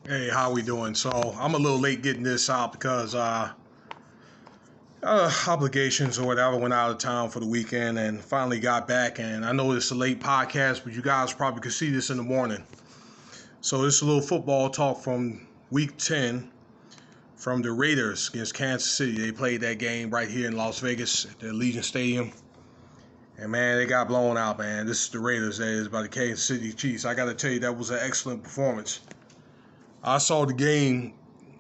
Hey, how we doing? So I'm a little late getting this out because obligations or whatever went out of town for the weekend and finally got back. And I know it's a late podcast, but you guys probably could see this in the morning. So this is a little football talk from Week 10 from the Raiders against Kansas City. They played that game right here in Las Vegas at the Allegiant Stadium. And man, they got blown out, man. This is the Raiders, that is, by the Kansas City Chiefs. I got to tell you, that was an excellent performance. I saw the game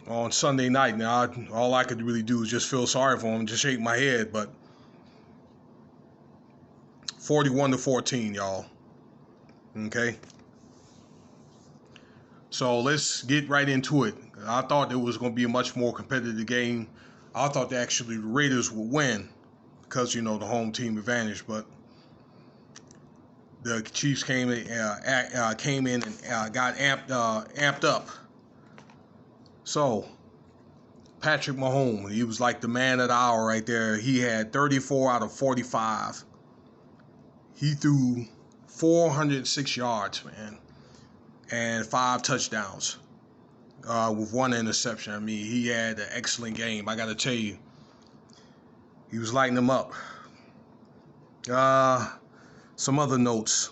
on Sunday night. Now, all I could really do was just feel sorry for him, just shake my head. But 41-14, y'all. Okay. So let's get right into it. I thought it was going to be a much more competitive game. I thought that actually the Raiders would win because, the home team advantage. But the Chiefs came in and got amped up. So Patrick Mahomes, he was like the man of the hour right there. He had 34 out of 45. He threw 406 yards, man, and 5 touchdowns with 1 interception. I mean, he had an excellent game. I got to tell you, he was lighting them up. Some other notes.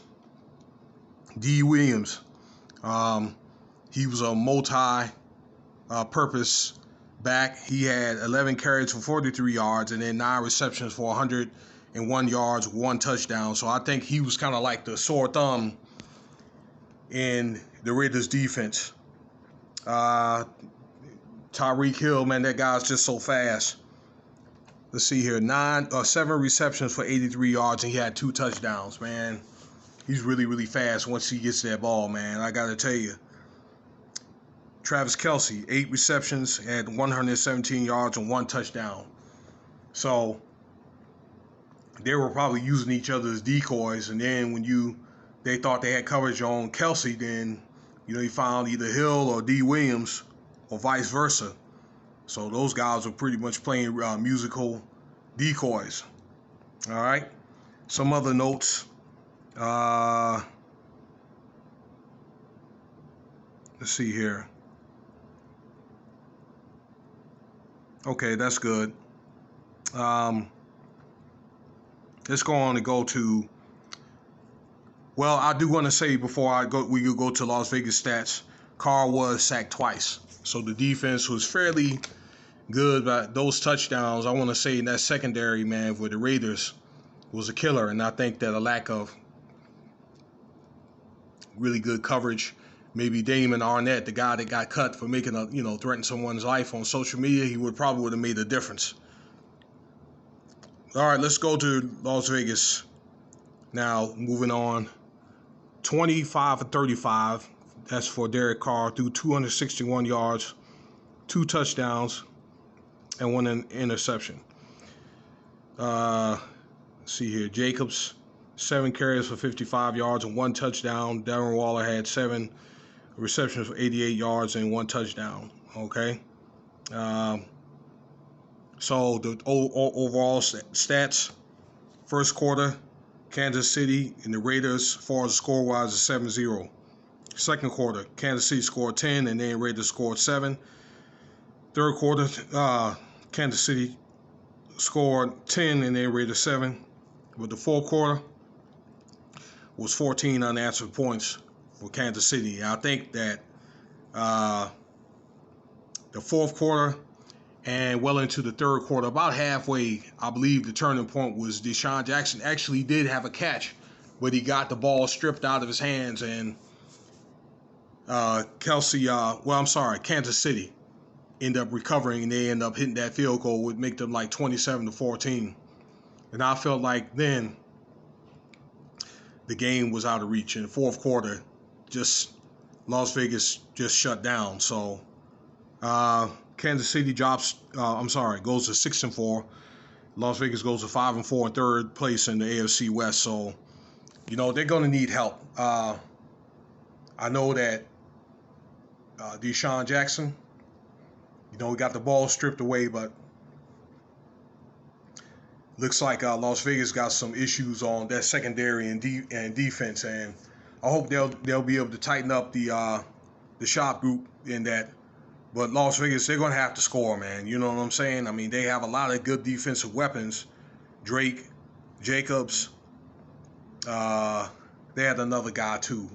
D. Williams, he was a multi-purpose back. He had 11 carries for 43 yards and then 9 receptions for 101 yards, 1 touchdown. So I think he was kind of like the sore thumb in the Raiders defense. Tyreek Hill, man, that guy's just so fast. Let's see here, 7 receptions for 83 yards and he had 2 touchdowns, man. He's really, really fast once he gets that ball, man. I got to tell you. Travis Kelce, 8 receptions, had 117 yards and 1 touchdown. So they were probably using each other as decoys. And then when they thought they had coverage on Kelce, then you found either Hill or D. Williams or vice versa. So those guys were pretty much playing musical decoys. All right. Some other notes. Let's see here. Okay, that's good. Let's go on and go to. Well, I do want to say before we go to Las Vegas stats. Carr was sacked twice, so the defense was fairly good. But those touchdowns, I want to say in that secondary, man, for the Raiders was a killer, and I think that a lack of really good coverage. Maybe Damon Arnett, the guy that got cut for making threaten someone's life on social media, he would have made a difference. All right, let's go to Las Vegas. Now, moving on. 25 for 35. That's for Derek Carr, threw 261 yards, 2 touchdowns, and 1 interception. Let's see here. Jacobs, 7 carries for 55 yards and 1 touchdown. Darren Waller had 7 receptions for 88 yards and 1 touchdown. Okay. So the overall stats, first quarter, Kansas City and the Raiders, as far as the score-wise, is 7-0. Second quarter, Kansas City scored 10 and then Raiders scored 7. Third quarter, Kansas City scored 10 and then Raiders 7. But the fourth quarter was 14 unanswered points for Kansas City. And I think that the fourth quarter and well into the third quarter, about halfway, I believe the turning point was DeSean Jackson actually did have a catch, but he got the ball stripped out of his hands, and Kansas City ended up recovering, and they ended up hitting that field goal, would make them like 27-14. And I felt like then the game was out of reach. In the fourth quarter, just Las Vegas just shut down. So Kansas City goes to 6-4. Las Vegas goes to 5-4 in third place in the AFC West. So, they're going to need help. I know that DeSean Jackson, he got the ball stripped away, but looks like Las Vegas got some issues on that secondary and defense, and I hope they'll be able to tighten up the the shop group in that. But Las Vegas, they're going to have to score, man. You know what I'm saying? I mean, they have a lot of good defensive weapons. Drake, Jacobs. They had another guy, too.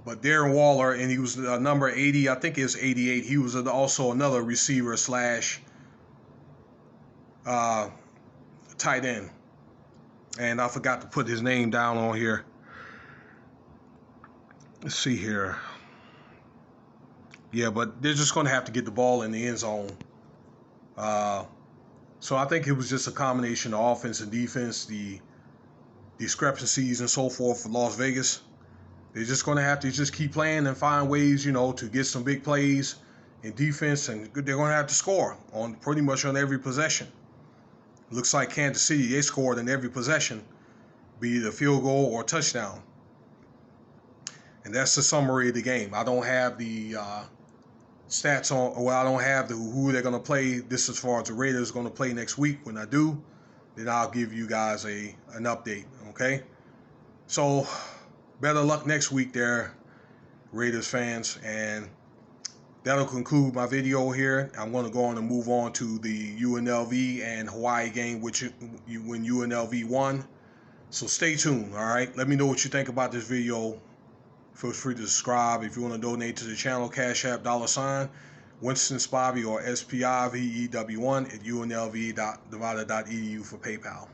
But Darren Waller, and he was number 80. I think it's 88. He was also another receiver slash tight end. And I forgot to put his name down on here. Let's see here. Yeah, but they're just going to have to get the ball in the end zone. So I think it was just a combination of offense and defense, the discrepancies and so forth for Las Vegas. They're just going to have to just keep playing and find ways, to get some big plays in defense, and they're going to have to score on pretty much on every possession. Looks like Kansas City, they scored in every possession, be it a field goal or a touchdown. And that's the summary of the game. I don't have the stats on, I don't have who they're going to play. This as far as the Raiders are going to play next week. When I do, then I'll give you guys an update, okay? So, better luck next week there, Raiders fans. And that'll conclude my video here. I'm going to go on and move on to the UNLV and Hawaii game, when UNLV won. So stay tuned, all right? Let me know what you think about this video. Feel free to subscribe. If you want to donate to the channel, Cash App, $ Winston Spivey or SPIVEW1 at unlv.nevada.edu for PayPal.